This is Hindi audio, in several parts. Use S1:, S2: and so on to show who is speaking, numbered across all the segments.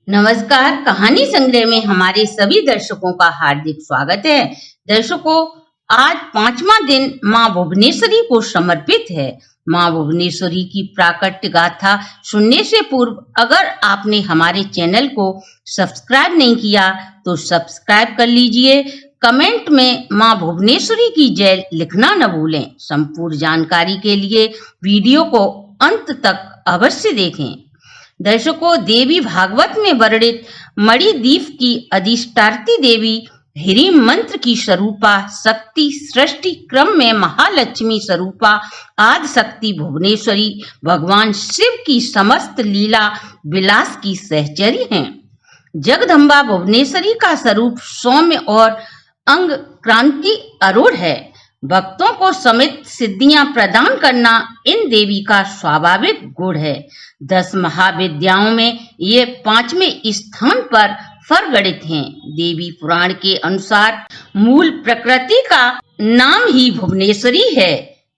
S1: नमस्कार। कहानी संग्रह में हमारे सभी दर्शकों का हार्दिक स्वागत है। दर्शकों, आज 5वां दिन माँ भुवनेश्वरी को समर्पित है। माँ भुवनेश्वरी की प्राकट्य गाथा सुनने से पूर्व अगर आपने हमारे चैनल को सब्सक्राइब नहीं किया तो सब्सक्राइब कर लीजिए। कमेंट में माँ भुवनेश्वरी की जय लिखना न भूलें। संपूर्ण जानकारी के लिए वीडियो को अंत तक अवश्य देखें। दर्शकों, देवी भागवत में वर्णित मणिद्वीप की अधिष्ठात्री देवी हिरिम मंत्र की स्वरूपा शक्ति सृष्टि क्रम में महालक्ष्मी स्वरूपा आदि शक्ति भुवनेश्वरी भगवान शिव की समस्त लीला विलास की सहचरी हैं। जगदम्बा भुवनेश्वरी का स्वरूप सौम्य और अंग क्रांति अरूढ़ है। भक्तों को समित सिद्धियां प्रदान करना इन देवी का स्वाभाविक गुण है। 10 महाविद्याओं में ये 5वें स्थान पर फरगड़ित हैं। देवी पुराण के अनुसार मूल प्रकृति का नाम ही भुवनेश्वरी है।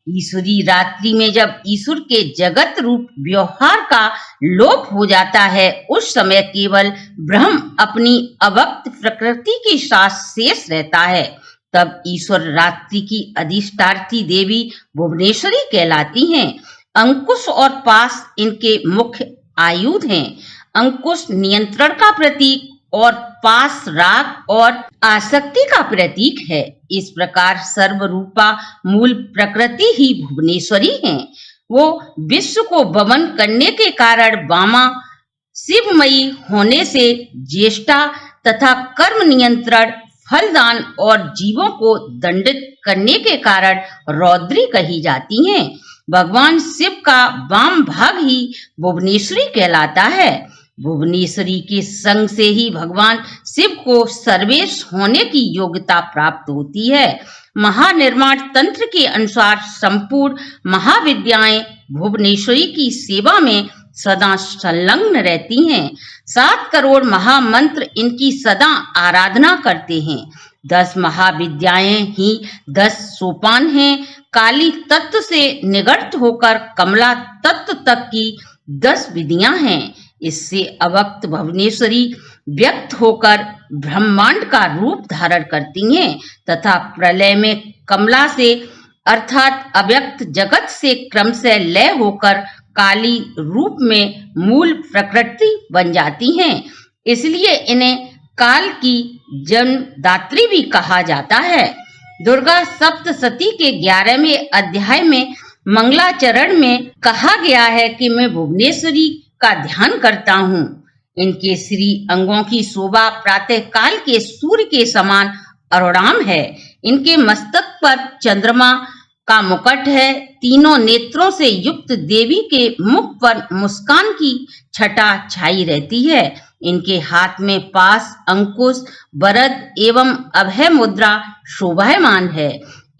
S1: ईश्वरी रात्रि में जब ईश्वर के जगत रूप व्यवहार का लोप हो जाता है, उस समय केवल ब्रह्म अपनी अव्यक्त प्रकृति के साथ शेष रहता है। तब ईश्वर रात्रि की अधिष्ठात्री देवी भुवनेश्वरी कहलाती हैं। अंकुश और पाश इनके मुख्य आयुध हैं। अंकुश नियंत्रण का प्रतीक और पाश राग और आसक्ति का प्रतीक है। इस प्रकार सर्वरूपा मूल प्रकृति ही भुवनेश्वरी है। वो विश्व को वमन करने के कारण वामा, शिवमयी होने से ज्येष्ठा तथा कर्म नियंत्रण, फलदान और जीवों को दंडित करने के कारण रौद्री कही जाती हैं। भगवान शिव का वाम भाग ही भुवनेश्वरी कहलाता है। भुवनेश्वरी के संग से ही भगवान शिव को सर्वेश होने की योग्यता प्राप्त होती है। महानिर्माण तंत्र के अनुसार संपूर्ण महाविद्याएं भुवनेश्वरी की सेवा में सदा संलग्न रहती हैं। 7 करोड़ महामंत्र इनकी सदा आराधना करते हैं। 10 महाविद्याएं ही 10 सोपान हैं। काली तत्व से निगत होकर कमला तत्व तक की 10 विधियां हैं। इससे अव्यक्त भुवनेश्वरी व्यक्त होकर ब्रह्मांड का रूप धारण करती हैं तथा प्रलय में कमला से अर्थात अव्यक्त जगत से क्रमशः लय होकर काली रूप में मूल प्रकृति बन जाती हैं। इसलिए इन्हें काल की जन्मदात्री भी कहा जाता है। दुर्गा सप्तशती के 11वें अध्याय में मंगलाचरण में कहा गया है कि मैं भुवनेश्वरी का ध्यान करता हूँ। इनके श्री अंगों की शोभा प्रातः काल के सूर्य के समान अरुणाम है। इनके मस्तक पर चंद्रमा का मुकुट है। तीनों नेत्रों से युक्त देवी के मुख पर मुस्कान की छटा छाई रहती है। इनके हाथ में पास, अंकुश, वरद एवं अभय मुद्रा शोभायमान है।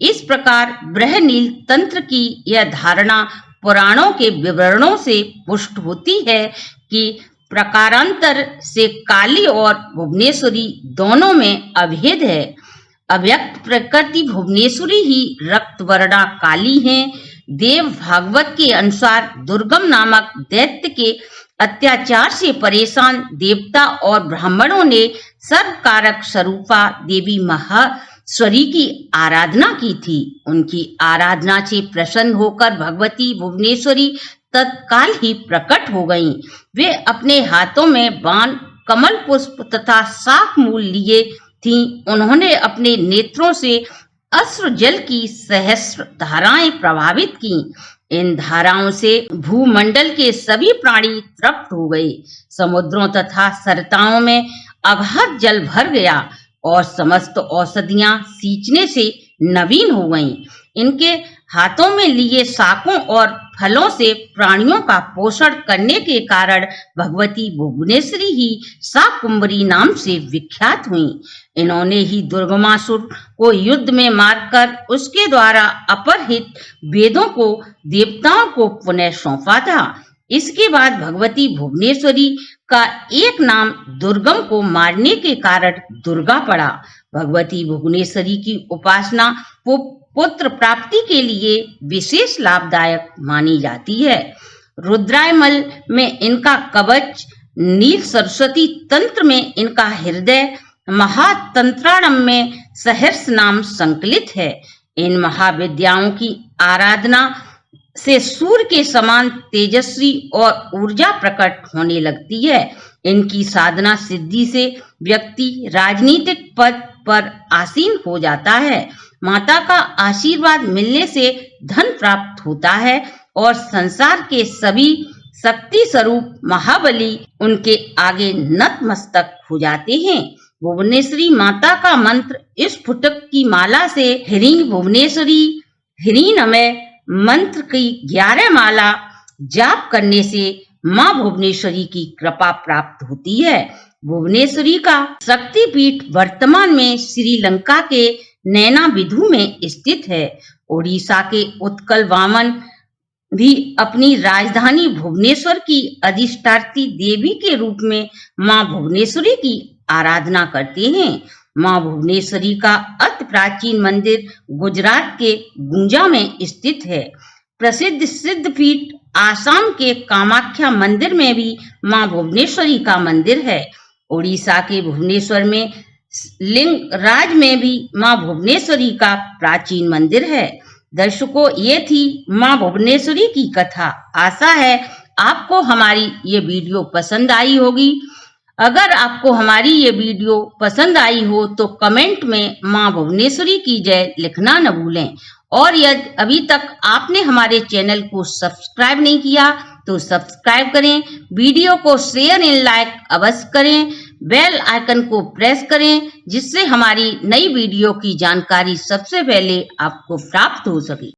S1: इस प्रकार बृहनील तंत्र की यह धारणा पुराणों के विवरणों से पुष्ट होती है कि प्रकारांतर से काली और भुवनेश्वरी दोनों में अभेद है। अव्यक्त प्रकृति भुवनेश्वरी ही रक्तवर्णा काली है। देव भागवत के अनुसार दुर्गम नामक दैत्य के अत्याचार से परेशान देवता और ब्राह्मणों ने सर्वकारक स्वरूपा देवी महेश्वरी की आराधना की थी। उनकी आराधना से प्रसन्न होकर भगवती भुवनेश्वरी तत्काल ही प्रकट हो गईं। वे अपने हाथों में बाण, कमल पुष्प तथा शाख मूल लिए थीं। उन्होंने अपने नेत्रों से अश्रु जल की सहस्र धाराएं प्रभावित की। इन धाराओं से भूमंडल के सभी प्राणी तृप्त हो गए। समुद्रों तथा सरताओं में अगाध जल भर गया और समस्त औषधियां सींचने से नवीन हो गईं। इनके हाथों में लिए शाकों और फलों से प्राणियों का पोषण करने के कारण भगवती भुवनेश्वरी ही शाकुंभरी नाम से विख्यात हुई। इन्होंने ही दुर्गमासुर को युद्ध में मारकर उसके द्वारा अपहृत वेदों को देवताओं को पुनः सौंपा था। इसके बाद भगवती भुवनेश्वरी का एक नाम दुर्गम को मारने के कारण दुर्गा पड़ा। भगवती भुवनेश्वरी की उपासना पुत्र प्राप्ति के लिए विशेष लाभदायक मानी जाती है। रुद्रायमल में इनका कवच नील सरस्वती तंत्र में इनका हृदय महातंत्राणम में सहर्ष नाम संकलित है। इन महाविद्याओं की आराधना से सूर्य के समान तेजस्वी और ऊर्जा प्रकट होने लगती है। इनकी साधना सिद्धि से व्यक्ति राजनीतिक पद पर आसीन हो जाता है। माता का आशीर्वाद मिलने से धन प्राप्त होता है और संसार के सभी शक्ति स्वरूप महाबली उनके आगे नतमस्तक हो जाते हैं। भुवनेश्वरी माता का मंत्र इस फुटक की माला से ह्रीं भुवनेश्वरी ह्रीं नमः मंत्र की 11 माला जाप करने से माँ भुवनेश्वरी की कृपा प्राप्त होती है। भुवनेश्वरी का शक्तिपीठ वर्तमान में श्रीलंका के नैनाबिधु में स्थित है। ओडिशा के उत्कल वामन भी अपनी राजधानी भुवनेश्वर की अधिष्ठात्री देवी के रूप में माँ भुवनेश्वरी की आराधना करते हैं। माँ भुवनेश्वरी का अति प्राचीन मंदिर गुजरात के गुंजा में स्थित है। प्रसिद्ध सिद्धपीठ आसाम के कामाख्या मंदिर में भी माँ भुवनेश्वरी का मंदिर है। ओडिशा के भुवनेश्वर में लिंगराज में भी माँ भुवनेश्वरी का प्राचीन मंदिर है। दर्शकों, ये थी माँ भुवनेश्वरी की कथा। आशा है आपको हमारी ये वीडियो पसंद आई होगी। अगर आपको हमारी ये वीडियो पसंद आई हो तो कमेंट में माँ भुवनेश्वरी की जय लिखना न भूलें। और यदि अभी तक आपने हमारे चैनल को सब्सक्राइब नहीं किया तो सब्सक्राइब करें, वीडियो को शेयर एंड लाइक अवश्य करें, बेल आइकन को प्रेस करें जिससे हमारी नई वीडियो की जानकारी सबसे पहले आपको प्राप्त हो सके।